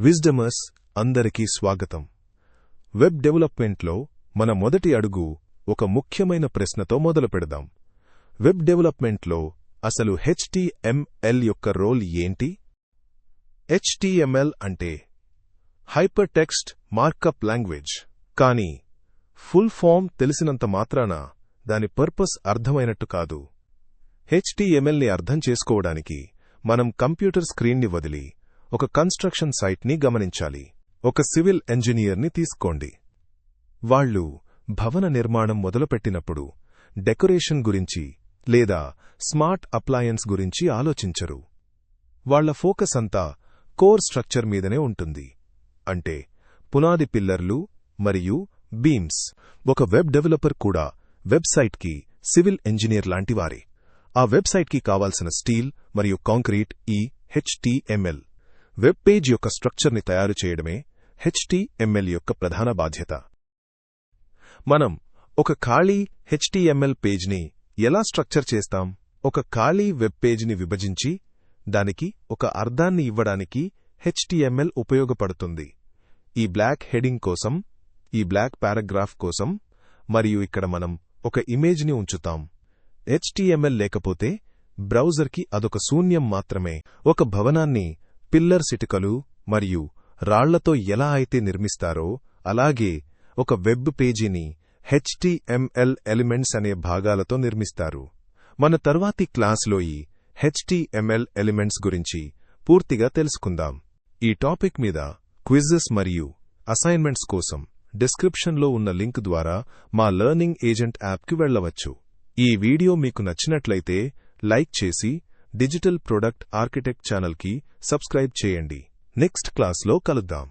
విజ్డమర్స్ అందరికీ స్వాగతం. వెబ్ డెవలప్మెంట్లో మన మొదటి అడుగు ఒక ముఖ్యమైన ప్రశ్నతో మొదలుపెడదాం. వెబ్ డెవలప్మెంట్లో అసలు HTML యొక్క రోల్ ఏంటి? HTML అంటే హైపర్ టెక్స్ట్ మార్కప్ లాంగ్వేజ్. కానీ ఫుల్ ఫామ్ తెలిసినంత మాత్రాన దాని పర్పస్ అర్థమైనట్టు కాదు. HTMLని అర్థం చేసుకోవడానికి మనం కంప్యూటర్ స్క్రీన్ని వదిలి ఒక కన్స్ట్రక్షన్ సైట్ని గమనించాలి. ఒక సివిల్ ఇంజనీర్ని తీసుకోండి. వాళ్ళు భవన నిర్మాణం మొదలుపెట్టినప్పుడు డెకరేషన్ గురించి లేదా స్మార్ట్ అప్లయన్స్ గురించి ఆలోచించరు. వాళ్ల ఫోకస్ అంతా కోర్ స్ట్రక్చర్ మీదనే ఉంటుంది. అంటే పునాది పిల్లర్లు మరియు బీమ్స్. ఒక వెబ్ డెవలపర్ కూడా వెబ్సైట్కి సివిల్ ఇంజనీర్ లాంటివారే. ఆ వెబ్సైట్కి కావాల్సిన స్టీల్ మరియు కాంక్రీట్ ఈ HTML. వెబ్ పేజ్ యొక్క స్ట్రక్చర్ని తయారు చేయడమే HTML యొక్క ప్రధాన బాధ్యత. మనం ఒక ఖాళీ HTML పేజ్ని ఎలా స్ట్రక్చర్ చేస్తాం? ఒక ఖాళీ వెబ్ పేజ్ని విభజించి దానికి ఒక అర్థాన్ని ఇవ్వడానికి HTML ఉపయోగపడుతుంది. ఈ బ్లాక్ హెడింగ్ కోసం, ఈ బ్లాక్ పారాగ్రాఫ్ కోసం, మరియు ఇక్కడ మనం ఒక ఇమేజ్ని ఉంచుతాం. HTML లేకపోతే బ్రౌజర్కి అదొక శూన్యం మాత్రమే. ఒక భవనాన్ని పిల్లర్స్, ఇటుకలు మరియు రాళ్లతో ఎలా అయితే నిర్మిస్తారో అలాగే ఒక వెబ్ పేజీని HTML ఎలిమెంట్స్ అనే భాగాలతో నిర్మిస్తారు. మన తర్వాతి క్లాస్లో ఈ HTML ఎలిమెంట్స్ గురించి పూర్తిగా తెలుసుకుందాం. ఈ టాపిక్ మీద క్విజెస్ మరియు అసైన్మెంట్స్ కోసం డిస్క్రిప్షన్లో ఉన్న లింక్ ద్వారా మా లెర్నింగ్ ఏజెంట్ యాప్కి వెళ్ళవచ్చు. ఈ వీడియో మీకు నచ్చినట్లయితే లైక్ చేసి డిజిటల్ ప్రొడక్ట్ ఆర్కిటెక్ట్ ఛానల్కి సబ్స్క్రైబ్ చేయండి. నెక్స్ట్ క్లాస్లో కలుద్దాం.